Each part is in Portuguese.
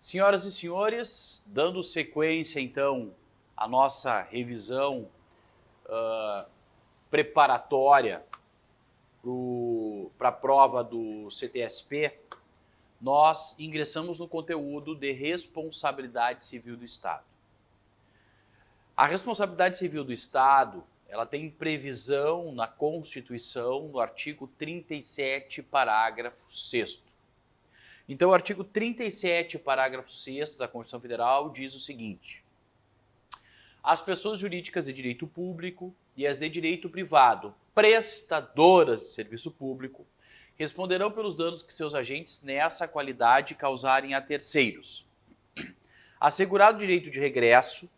Senhoras e senhores, dando sequência então à nossa revisão preparatória para a prova do CTSP, nós ingressamos no conteúdo de responsabilidade civil do Estado. A responsabilidade civil do Estado, ela tem previsão na Constituição, no artigo 37, parágrafo 6º. Então, o artigo 37, parágrafo 6º da Constituição Federal diz o seguinte: as pessoas jurídicas de direito público e as de direito privado, prestadoras de serviço público, responderão pelos danos que seus agentes nessa qualidade causarem a terceiros, assegurado o direito de regresso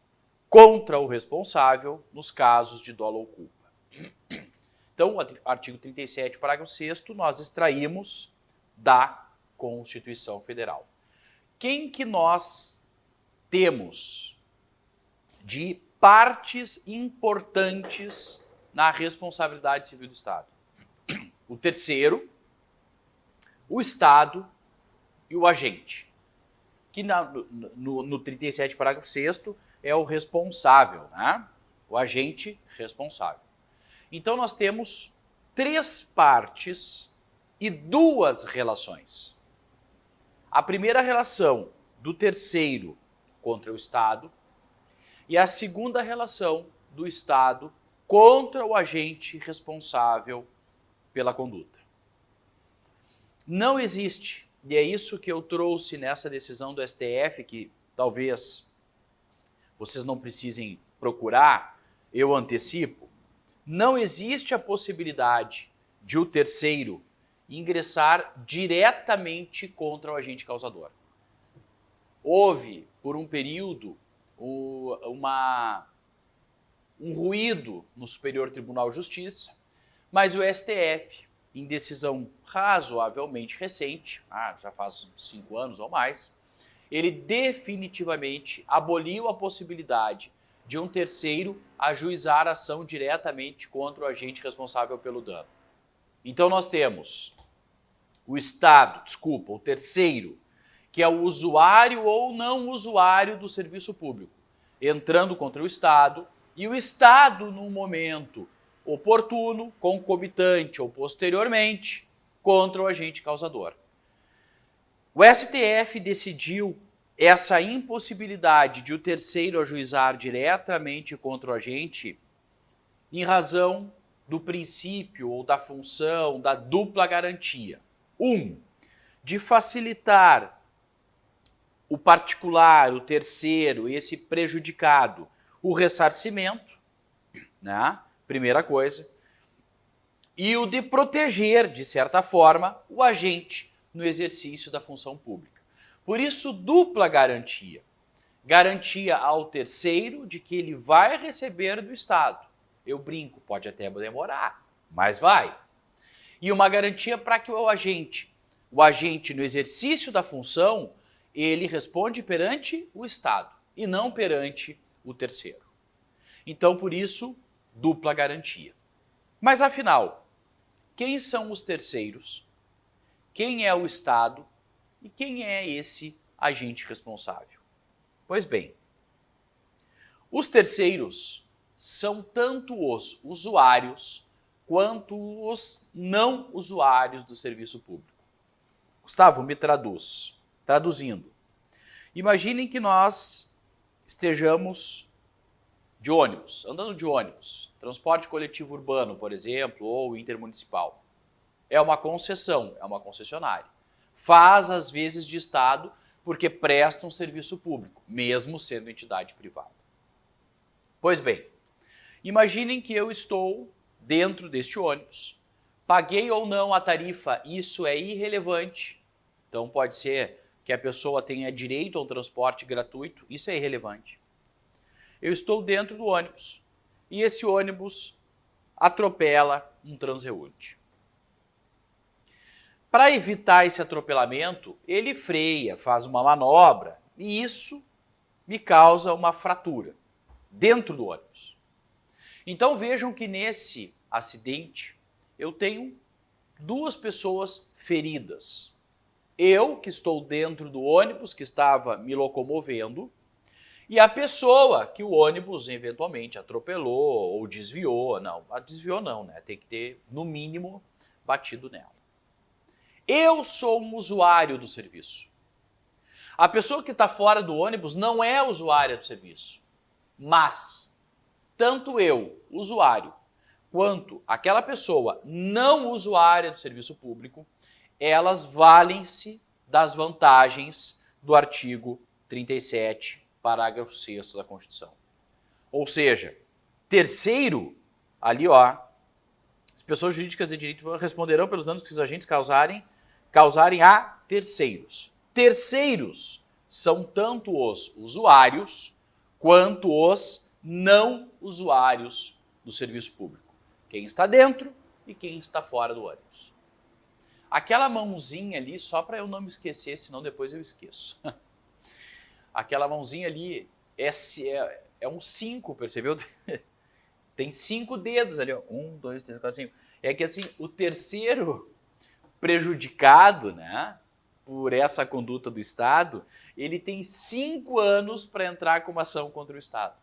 contra o responsável nos casos de dolo ou culpa. Então, o artigo 37, parágrafo 6º, nós extraímos da Constituição Federal. Quem que nós temos de partes importantes na responsabilidade civil do Estado? O terceiro, o Estado e o agente, que no 37, parágrafo 6º, é o responsável, né? O agente responsável. Então, nós temos três partes e duas relações. A primeira relação do terceiro contra o Estado e a segunda relação do Estado contra o agente responsável pela conduta. Não existe, e é isso que eu trouxe nessa decisão do STF, que talvez vocês não precisem procurar, eu antecipo, não existe a possibilidade de o terceiro ingressar diretamente contra o agente causador. Houve, por um período, um ruído no Superior Tribunal de Justiça, mas o STF, em decisão razoavelmente recente, já faz 5 anos ou mais, ele definitivamente aboliu a possibilidade de um terceiro ajuizar a ação diretamente contra o agente responsável pelo dano. Então nós temos o terceiro, que é o usuário ou não usuário do serviço público, entrando contra o Estado, e o Estado, num momento oportuno, concomitante ou posteriormente, contra o agente causador. O STF decidiu essa impossibilidade de o terceiro ajuizar diretamente contra o agente em razão do princípio ou da função da dupla garantia. De facilitar o particular, o terceiro, esse prejudicado, o ressarcimento, né? Primeira coisa. E o de proteger, de certa forma, o agente no exercício da função pública. Por isso, dupla garantia. Garantia ao terceiro de que ele vai receber do Estado. Eu brinco, pode até demorar, mas vai. E uma garantia para que o agente no exercício da função, ele responde perante o Estado e não perante o terceiro. Então, por isso, dupla garantia. Mas, afinal, quem são os terceiros? Quem é o Estado? E quem é esse agente responsável? Pois bem, os terceiros são tanto os usuários quanto os não usuários do serviço público. Gustavo, me traduz. Traduzindo, imaginem que nós estejamos de ônibus, andando de ônibus, transporte coletivo urbano, por exemplo, ou intermunicipal. É uma concessão, é uma concessionária. Faz, às vezes, de Estado porque presta um serviço público, mesmo sendo entidade privada. Pois bem, imaginem que eu estou dentro deste ônibus, paguei ou não a tarifa, isso é irrelevante. Então pode ser que a pessoa tenha direito ao transporte gratuito, isso é irrelevante. Eu estou dentro do ônibus e esse ônibus atropela um transeunte. Para evitar esse atropelamento, ele freia, faz uma manobra e isso me causa uma fratura dentro do ônibus. Então vejam que nesse acidente eu tenho 2 pessoas feridas. Eu que estou dentro do ônibus que estava me locomovendo e a pessoa que o ônibus eventualmente atropelou ou desviou. Não, desviou não, né? Tem que ter, no mínimo, batido nela. Eu sou um usuário do serviço. A pessoa que está fora do ônibus não é usuária do serviço, mas tanto eu, usuário, quanto aquela pessoa não usuária do serviço público, elas valem-se das vantagens do artigo 37, parágrafo 6º da Constituição. Ou seja, terceiro, ali ó, as pessoas jurídicas de direito responderão pelos danos que os agentes causarem a terceiros. Terceiros são tanto os usuários quanto os não usuários do serviço público. Quem está dentro e quem está fora do ônibus. Aquela mãozinha ali, só para eu não me esquecer, senão depois eu esqueço. Aquela mãozinha ali é um 5, percebeu? Tem 5 dedos ali, ó. 1, 2, 3, 4, 5. É que assim, o terceiro prejudicado, né, por essa conduta do Estado, ele tem 5 anos para entrar com uma ação contra o Estado.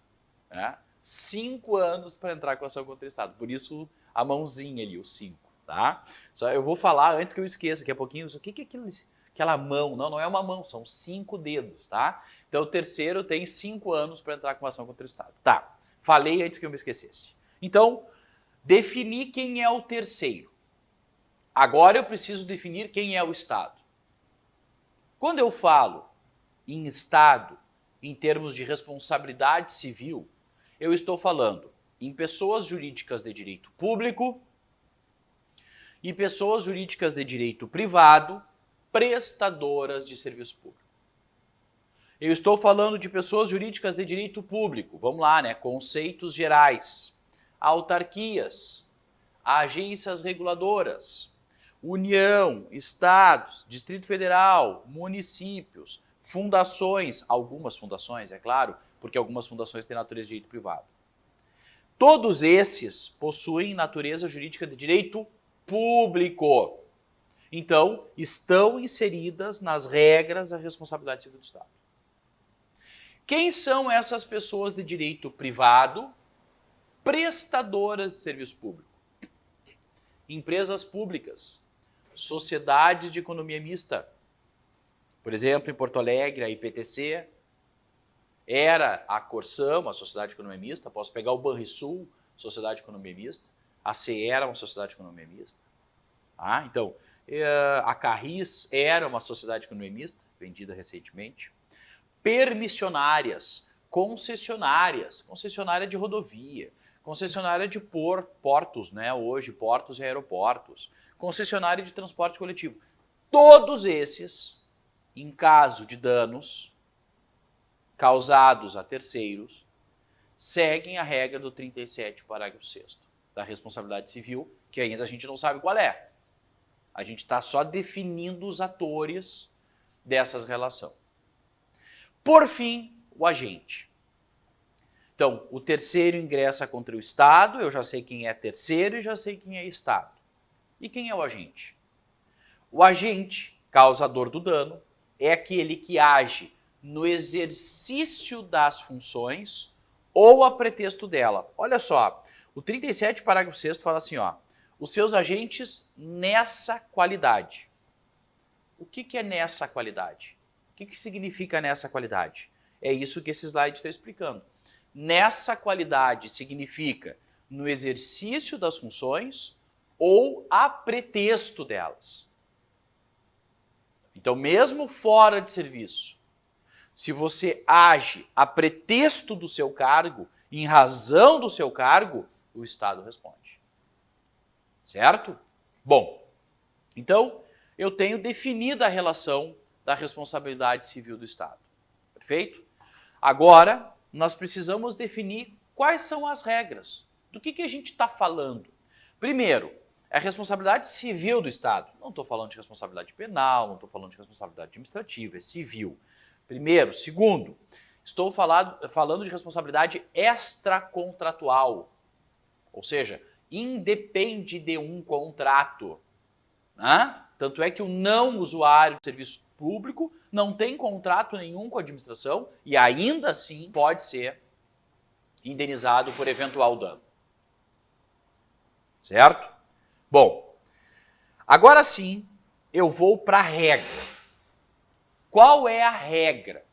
Né? 5 anos para entrar com ação contra o Estado. Por isso, a mãozinha ali, o 5. Tá? Só eu vou falar antes que eu esqueça, daqui a pouquinho, o que é aquilo, aquela mão? Não, não é uma mão, são 5 dedos, tá? Então o terceiro tem 5 anos para entrar com uma ação contra o Estado. Tá, falei antes que eu me esquecesse. Então, definir quem é o terceiro. Agora eu preciso definir quem é o Estado. Quando eu falo em Estado, em termos de responsabilidade civil, eu estou falando em pessoas jurídicas de direito público e pessoas jurídicas de direito privado, prestadoras de serviço público. Eu estou falando de pessoas jurídicas de direito público, vamos lá, né? Conceitos gerais, autarquias, agências reguladoras, União, estados, Distrito Federal, municípios, fundações, algumas fundações, é claro, porque algumas fundações têm natureza de direito privado. Todos esses possuem natureza jurídica de direito público. Então, estão inseridas nas regras da responsabilidade civil do Estado. Quem são essas pessoas de direito privado? Prestadoras de serviço público. Empresas públicas, sociedades de economia mista. Por exemplo, em Porto Alegre, a IPTC, era a Corsã, a Sociedade de Economia Mista. Posso pegar o Banrisul, Sociedade de Economia Mista. A CE era uma sociedade de economia mista. Ah, então, a Carris era uma sociedade de economia mista, vendida recentemente. Permissionárias, concessionária de rodovia, concessionária de portos, né? Hoje, portos e aeroportos, concessionária de transporte coletivo. Todos esses, em caso de danos causados a terceiros, seguem a regra do 37, parágrafo 6º, da responsabilidade civil, que ainda a gente não sabe qual é. A gente está só definindo os atores dessas relações. Por fim, o agente. Então, o terceiro ingressa contra o Estado, eu já sei quem é terceiro e já sei quem é Estado. E quem é o agente? O agente, causador do dano, é aquele que age no exercício das funções ou a pretexto dela. Olha só, o 37, parágrafo 6º fala assim, ó, os seus agentes nessa qualidade. O que é nessa qualidade? O que significa nessa qualidade? É isso que esse slide está explicando. Nessa qualidade significa no exercício das funções ou a pretexto delas. Então, mesmo fora de serviço, se você age a pretexto do seu cargo, em razão do seu cargo, o Estado responde. Certo? Bom, então eu tenho definida a relação da responsabilidade civil do Estado. Perfeito? Agora, nós precisamos definir quais são as regras. Do que a gente está falando? Primeiro, é a responsabilidade civil do Estado. Não estou falando de responsabilidade penal, não estou falando de responsabilidade administrativa, é civil. Primeiro. Segundo, estou falando de responsabilidade extracontratual. Ou seja, independe de um contrato. Né? Tanto é que o não usuário do serviço público não tem contrato nenhum com a administração e ainda assim pode ser indenizado por eventual dano. Certo? Bom, agora sim eu vou para a regra. Qual é a regra?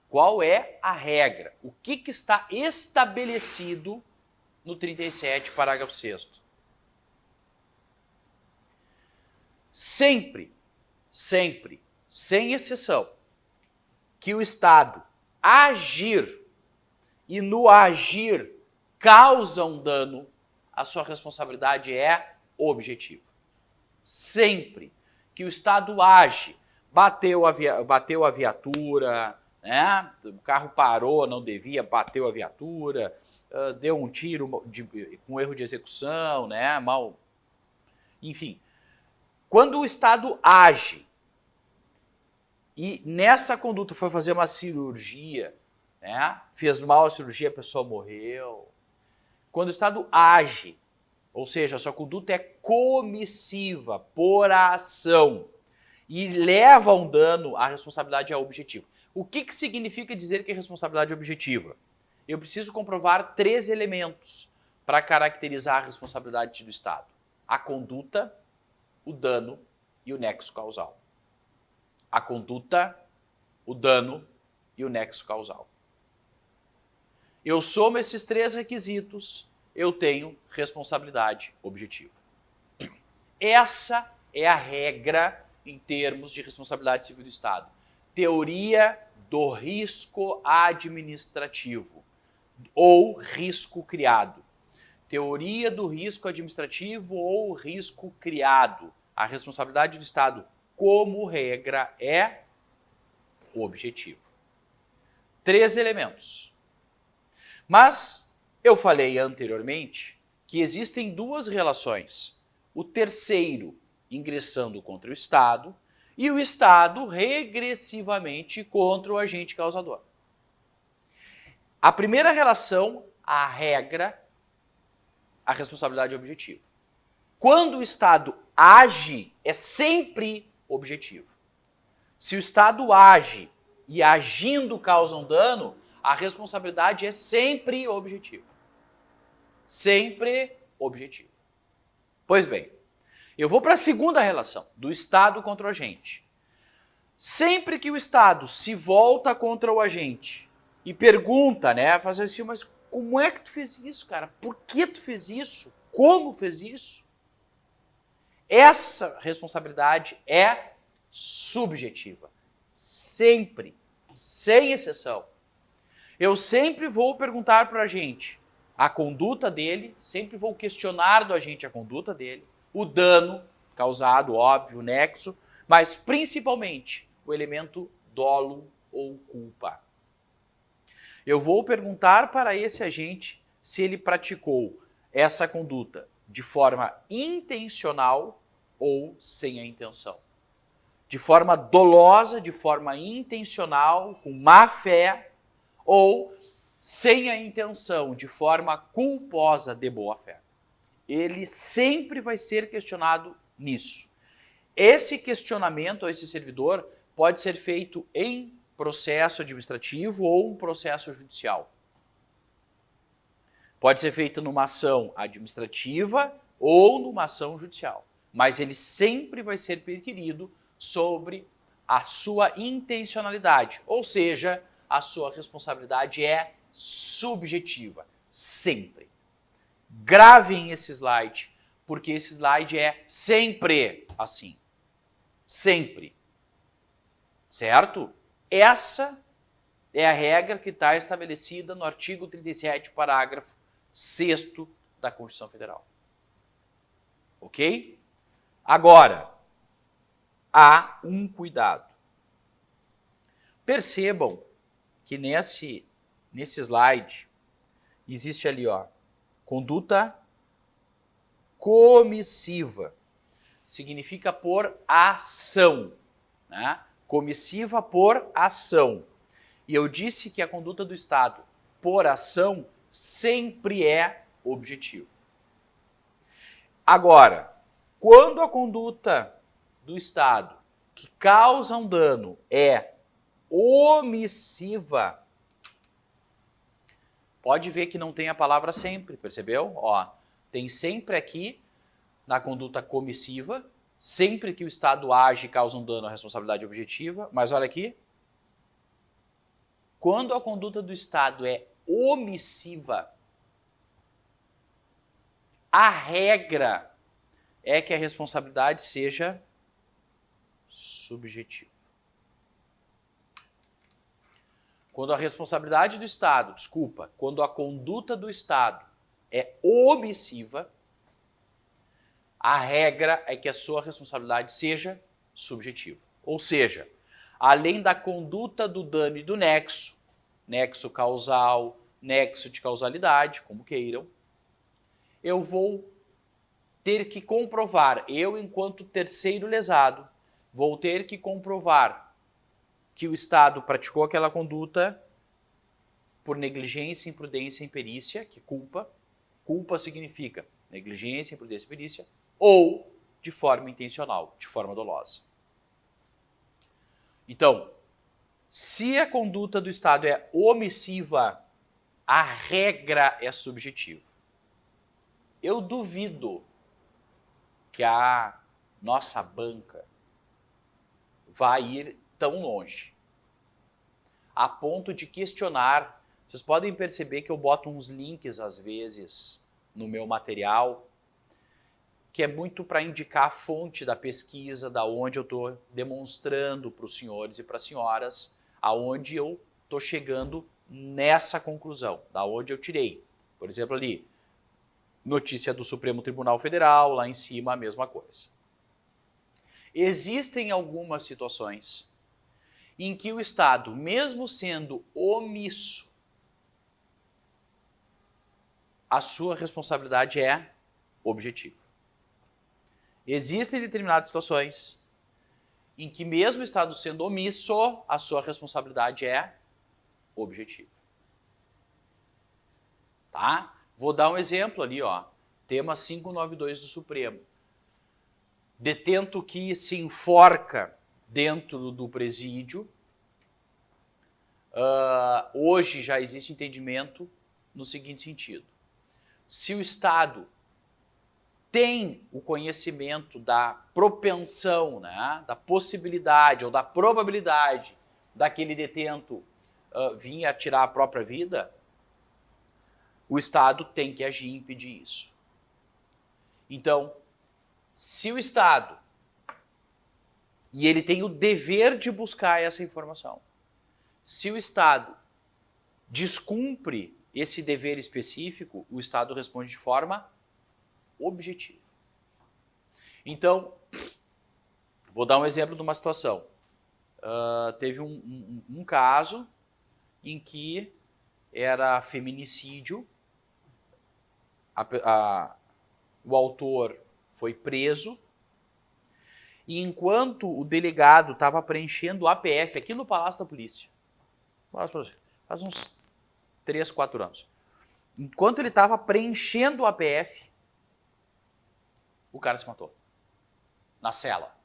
Qual é a regra? O que está estabelecido no 37, parágrafo 6º? Sempre, sem exceção, que o Estado agir e no agir causa um dano, a sua responsabilidade é objetiva. Sempre que o Estado age, bateu a viatura, né? O carro parou, não devia, bateu a viatura, deu um tiro com erro de execução, né? Enfim, quando o Estado age e nessa conduta foi fazer uma cirurgia, né? Fez mal a cirurgia, a pessoa morreu. Quando o Estado age, ou seja, a sua conduta é comissiva, por ação, e leva a um dano, a responsabilidade é objetiva. O que significa dizer que a responsabilidade é objetiva? Eu preciso comprovar 3 elementos para caracterizar a responsabilidade do Estado: a conduta, o dano e o nexo causal. A conduta, o dano e o nexo causal. Eu somo esses 3 requisitos, eu tenho responsabilidade objetiva. Essa é a regra em termos de responsabilidade civil do Estado. Teoria do risco administrativo ou risco criado. Teoria do risco administrativo ou risco criado. A responsabilidade do Estado, como regra, é objetiva. 3 elementos. Mas eu falei anteriormente que existem 2 relações. O terceiro ingressando contra o Estado e o Estado regressivamente contra o agente causador. A primeira relação, a regra, a responsabilidade é objetiva. Quando o Estado age, é sempre objetivo. Se o Estado age e agindo causa um dano, a responsabilidade é sempre objetiva. Sempre objetivo. Pois bem, eu vou para a segunda relação, do Estado contra o agente. Sempre que o Estado se volta contra o agente e pergunta, né, faz assim, mas como é que tu fez isso, cara? Por que tu fez isso? Como fez isso? Essa responsabilidade é subjetiva. Sempre, sem exceção. Eu sempre vou perguntar para o agente a conduta dele, sempre vou questionar do agente a conduta dele, o dano causado, óbvio, o nexo, mas principalmente o elemento dolo ou culpa. Eu vou perguntar para esse agente se ele praticou essa conduta de forma intencional ou sem a intenção. De forma dolosa, de forma intencional, com má fé, ou sem a intenção, de forma culposa, de boa fé. Ele sempre vai ser questionado nisso. Esse questionamento a esse servidor pode ser feito em processo administrativo ou um processo judicial. Pode ser feito numa ação administrativa ou numa ação judicial, mas ele sempre vai ser requerido sobre a sua intencionalidade, ou seja, a sua responsabilidade é subjetiva, sempre. Gravem esse slide, porque esse slide é sempre assim. Sempre. Certo? Essa é a regra que está estabelecida no artigo 37, parágrafo 6º da Constituição Federal. Ok? Agora, há um cuidado. Percebam que nesse slide existe ali, ó, conduta comissiva. Significa por ação, né? Comissiva por ação. E eu disse que a conduta do Estado por ação sempre é objetivo. Agora, quando a conduta do Estado que causa um dano é omissiva, pode ver que não tem a palavra sempre, percebeu? Ó, tem sempre aqui na conduta comissiva, sempre que o Estado age e causa um dano à responsabilidade objetiva, mas olha aqui, quando a conduta do Estado é omissiva, a regra é que a responsabilidade seja subjetiva. Quando a responsabilidade do Estado, quando a conduta do Estado é omissiva, a regra é que a sua responsabilidade seja subjetiva. Ou seja, além da conduta do dano e do nexo, nexo causal, nexo de causalidade, como queiram, eu vou ter que comprovar, eu enquanto terceiro lesado, vou ter que comprovar que o Estado praticou aquela conduta por negligência, imprudência, imperícia, que culpa. Culpa significa negligência, imprudência, imperícia, ou de forma intencional, de forma dolosa. Então, se a conduta do Estado é omissiva, a regra é subjetiva. Eu duvido que a nossa banca vai ir tão longe, a ponto de questionar. Vocês podem perceber que eu boto uns links, às vezes, no meu material, que é muito para indicar a fonte da pesquisa, da onde eu estou demonstrando para os senhores e para as senhoras, aonde eu estou chegando nessa conclusão, da onde eu tirei. Por exemplo, ali, notícia do Supremo Tribunal Federal, lá em cima a mesma coisa. Existem algumas situações em que o Estado, mesmo sendo omisso, a sua responsabilidade é objetiva. Existem determinadas situações em que, mesmo o Estado sendo omisso, a sua responsabilidade é objetiva. Tá? Vou dar um exemplo ali, ó. Tema 592 do Supremo. Detento que se enforca dentro do presídio. Hoje já existe entendimento no seguinte sentido. Se o Estado tem o conhecimento da propensão, né, da possibilidade ou da probabilidade daquele detento vir a tirar a própria vida, o Estado tem que agir e impedir isso. Então, se o Estado, e ele tem o dever de buscar essa informação, se o Estado descumpre esse dever específico, o Estado responde de forma objetiva. Então, vou dar um exemplo de uma situação. Teve um caso em que era feminicídio, o autor foi preso, e enquanto o delegado estava preenchendo o APF aqui no Palácio da Polícia, faz uns 3, 4 anos, enquanto ele estava preenchendo o APF, o cara se matou na cela.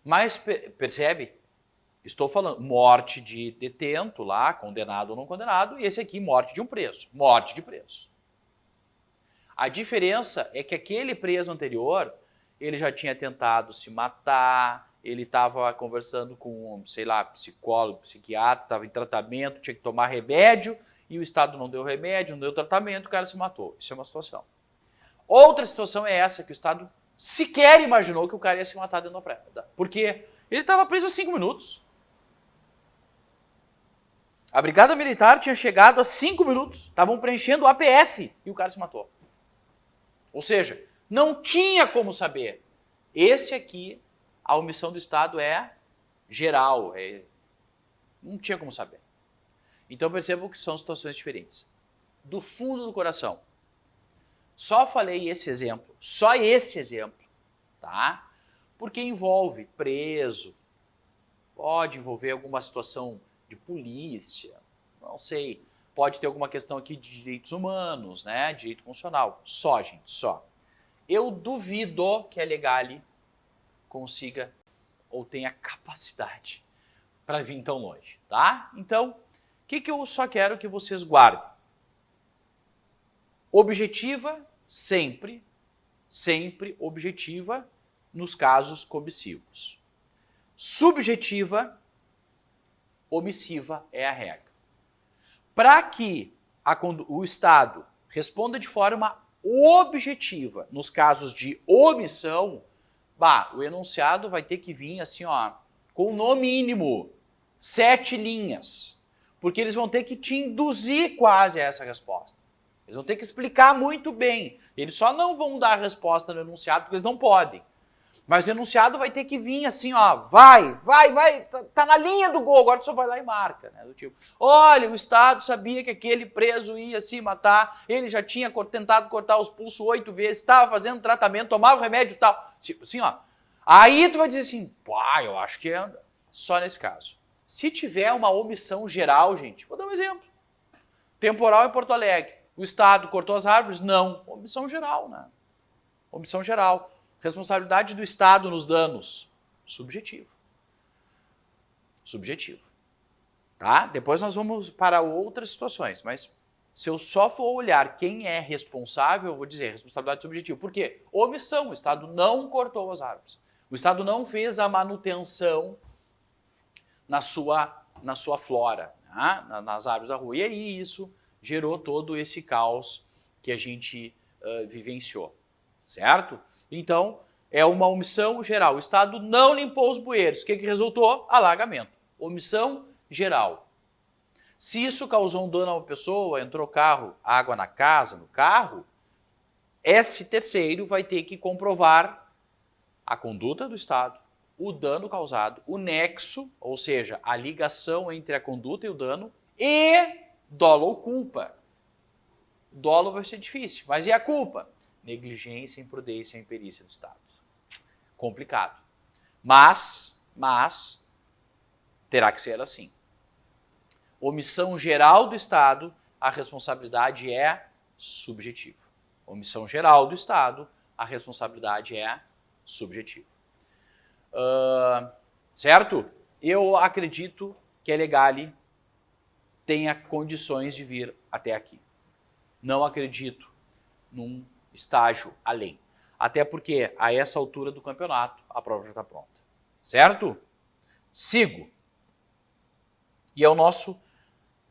Mas percebe? Estou falando morte de detento lá, condenado ou não condenado, e esse aqui morte de um preso, morte de preso. A diferença é que aquele preso anterior, ele já tinha tentado se matar, ele estava conversando com, sei lá, psicólogo, psiquiatra, estava em tratamento, tinha que tomar remédio, e o Estado não deu remédio, não deu tratamento, o cara se matou. Isso é uma situação. Outra situação é essa, que o Estado sequer imaginou que o cara ia se matar dentro da praia. Porque ele estava preso há 5 minutos. A Brigada Militar tinha chegado há 5 minutos, estavam preenchendo o APF e o cara se matou. Ou seja, não tinha como saber. Esse aqui, a omissão do Estado é geral, não tinha como saber. Então percebam que são situações diferentes. Do fundo do coração, só falei só esse exemplo, tá? Porque envolve preso, pode envolver alguma situação de polícia, não sei, pode ter alguma questão aqui de direitos humanos, né, direito constitucional, só, gente, só. Eu duvido que a Legale consiga ou tenha capacidade para vir tão longe, tá? Então, o que eu só quero que vocês guardem? Objetiva, sempre objetiva nos casos comissivos. Subjetiva, omissiva é a regra. Para que o Estado responda de forma objetiva nos casos de omissão, o enunciado vai ter que vir assim, com no mínimo 7 linhas, porque eles vão ter que te induzir quase a essa resposta. Eles vão ter que explicar muito bem. Eles só não vão dar a resposta no enunciado porque eles não podem. Mas o enunciado vai ter que vir assim, vai, tá na linha do gol, agora tu só vai lá e marca, né? Do tipo, olha, o Estado sabia que aquele preso ia se matar, ele já tinha tentado cortar os pulsos 8 vezes, estava fazendo tratamento, tomava remédio e tal. Tipo assim, Aí tu vai dizer assim, eu acho que é só nesse caso. Se tiver uma omissão geral, gente, vou dar um exemplo. Temporal em Porto Alegre. O Estado cortou as árvores? Não. Omissão geral, né? Omissão geral. Responsabilidade do Estado nos danos? Subjetivo. Subjetivo. Tá? Depois nós vamos para outras situações, mas se eu só for olhar quem é responsável, eu vou dizer responsabilidade subjetiva. Por quê? Omissão. O Estado não cortou as árvores. O Estado não fez a manutenção na sua flora, né? Nas árvores da rua. E aí isso gerou todo esse caos que a gente vivenciou, certo? Então, é uma omissão geral. O Estado não limpou os bueiros. O que resultou? Alagamento. Omissão geral. Se isso causou um dano a uma pessoa, entrou água na casa, no carro, esse terceiro vai ter que comprovar a conduta do Estado, o dano causado, o nexo, ou seja, a ligação entre a conduta e o dano, e dolo ou culpa. Dolo vai ser difícil, mas e a culpa? Negligência, imprudência e imperícia do Estado. Complicado. Mas terá que ser assim. Omissão geral do Estado, a responsabilidade é subjetiva. Omissão geral do Estado, a responsabilidade é subjetiva. Certo? Eu acredito que a Legale tenha condições de vir até aqui. Não acredito num estágio além. Até porque, a essa altura do campeonato, a prova já está pronta. Certo? Sigo. E é o nosso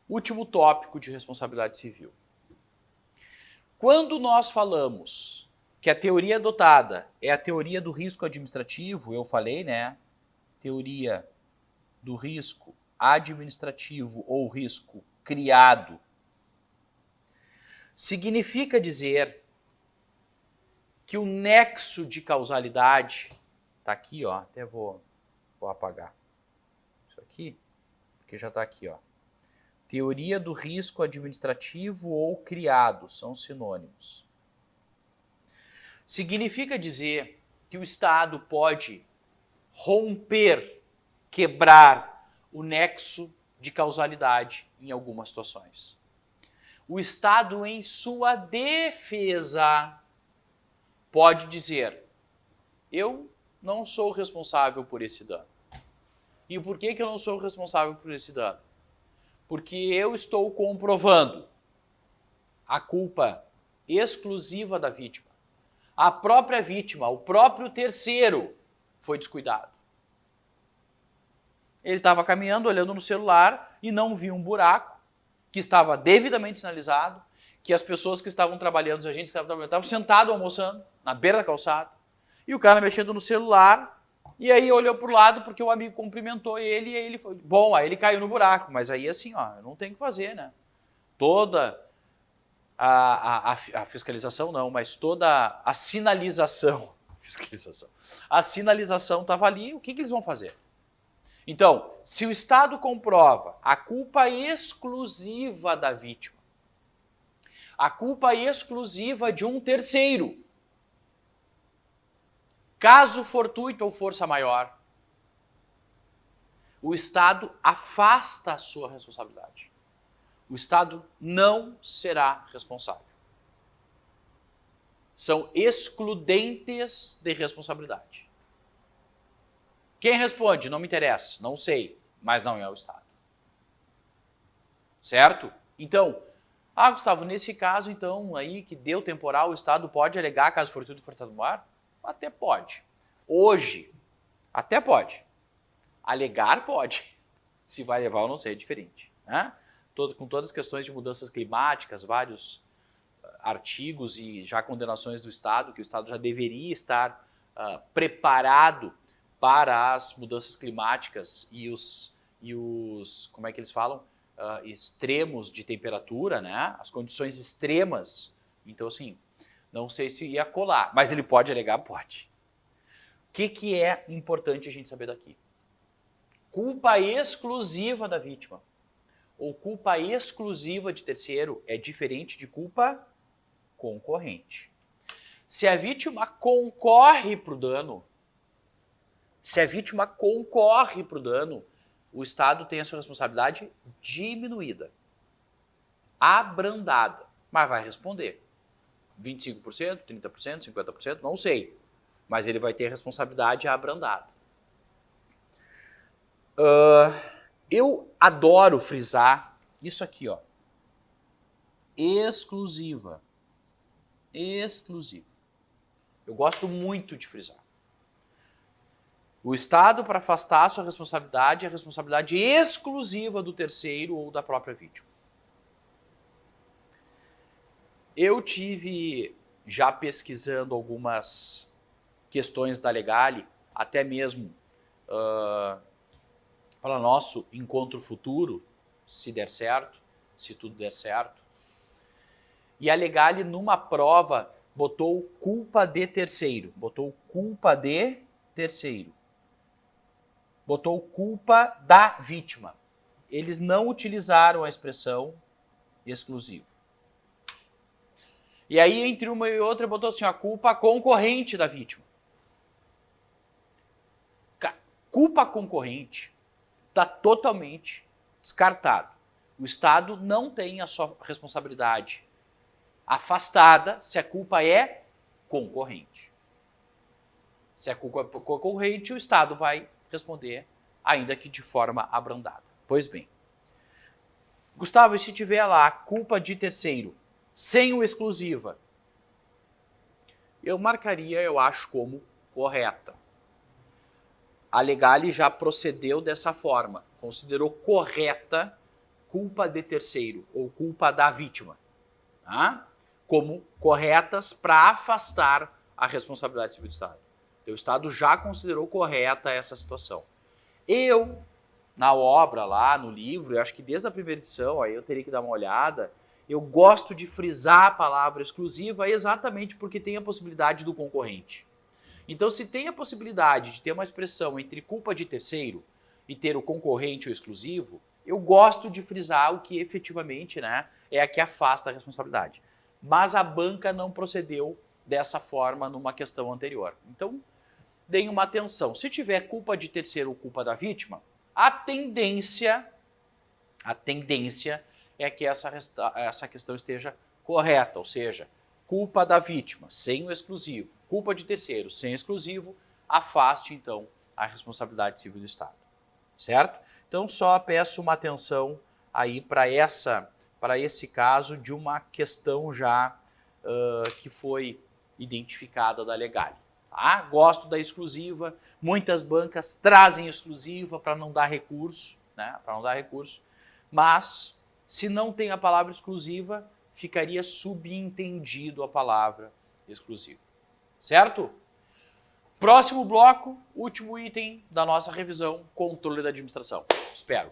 último tópico de responsabilidade civil. Quando nós falamos que a teoria adotada é a teoria do risco administrativo, eu falei, né? Teoria do risco administrativo ou risco criado, significa dizer que o nexo de causalidade, tá aqui, até vou apagar isso aqui, porque já está aqui, Teoria do risco administrativo ou criado, são sinônimos. Significa dizer que o Estado pode romper, quebrar o nexo de causalidade em algumas situações. O Estado, em sua defesa, pode dizer: eu não sou responsável por esse dano. E por que eu não sou responsável por esse dano? Porque eu estou comprovando a culpa exclusiva da vítima. A própria vítima, o próprio terceiro, foi descuidado. Ele estava caminhando, olhando no celular e não viu um buraco que estava devidamente sinalizado, que as pessoas que estavam trabalhando, os agentes que estavam trabalhando, estavam sentados almoçando na beira da calçada, e o cara mexendo no celular, e aí olhou para o lado porque o amigo cumprimentou ele, e aí ele foi, aí ele caiu no buraco, mas aí assim, não tem o que fazer, né? Toda a fiscalização não, mas toda a sinalização, a sinalização estava ali, o que eles vão fazer? Então, se o Estado comprova a culpa exclusiva da vítima, a culpa exclusiva de um terceiro, caso fortuito ou força maior, o Estado afasta a sua responsabilidade. O Estado não será responsável. São excludentes de responsabilidade. Quem responde? Não me interessa, não sei, mas não é o Estado. Certo? Então, Gustavo, nesse caso, então, aí que deu temporal, o Estado pode alegar caso fortuito furtado no ar? Até pode. Hoje, até pode. Alegar pode. Se vai levar ou não sei, é diferente. Né? Com todas as questões de mudanças climáticas, vários artigos e já condenações do Estado, que o Estado já deveria estar preparado para as mudanças climáticas e os como é que eles falam? Extremos de temperatura, né? As condições extremas. Então, assim, não sei se ia colar, mas ele pode alegar? Pode. O que é importante a gente saber daqui? Culpa exclusiva da vítima ou culpa exclusiva de terceiro é diferente de culpa concorrente. Se a vítima concorre para o dano, o Estado tem a sua responsabilidade diminuída, abrandada, mas vai responder. 25%, 30%, 50%, não sei, mas ele vai ter a responsabilidade abrandada. Eu adoro frisar isso aqui, ó. Exclusiva. Exclusiva. Eu gosto muito de frisar. O Estado, para afastar a sua responsabilidade, é a responsabilidade exclusiva do terceiro ou da própria vítima. Eu tive, já pesquisando algumas questões da Legale, até mesmo para nosso encontro futuro, se der certo, se tudo der certo. E a Legale, numa prova, botou culpa de terceiro. Botou culpa da vítima. Eles não utilizaram a expressão exclusivo. E aí, entre uma e outra, botou assim, a culpa concorrente da vítima. Culpa concorrente está totalmente descartado. O Estado não tem a sua responsabilidade afastada se a culpa é concorrente. Se a culpa é concorrente, o Estado vai responder, ainda que de forma abrandada. Pois bem. Gustavo, e se tiver lá culpa de terceiro, sem o exclusiva, eu marcaria, eu acho, como correta. A Legale já procedeu dessa forma, considerou correta culpa de terceiro ou culpa da vítima, tá? Como corretas para afastar a responsabilidade civil do Estado. Então, o Estado já considerou correta essa situação. Eu, na obra lá, no livro, eu acho que desde a primeira edição, aí eu teria que dar uma olhada, eu gosto de frisar a palavra exclusiva exatamente porque tem a possibilidade do concorrente. Então, se tem a possibilidade de ter uma expressão entre culpa de terceiro e ter o concorrente ou exclusivo, eu gosto de frisar o que efetivamente, né, é a que afasta a responsabilidade. Mas a banca não procedeu dessa forma numa questão anterior. Então, deem uma atenção. Se tiver culpa de terceiro ou culpa da vítima, a tendência é que essa questão esteja correta, ou seja, culpa da vítima, sem o exclusivo, culpa de terceiro, sem exclusivo, afaste, então, a responsabilidade civil do Estado. Certo? Então, só peço uma atenção aí para esse caso de uma questão já que foi identificada da Legale. Tá? Gosto da exclusiva, muitas bancas trazem exclusiva para não dar recurso, né? Para não dar recurso, mas se não tem a palavra exclusiva, ficaria subentendido a palavra exclusiva. Certo? Próximo bloco, último item da nossa revisão, controle da administração. Espero.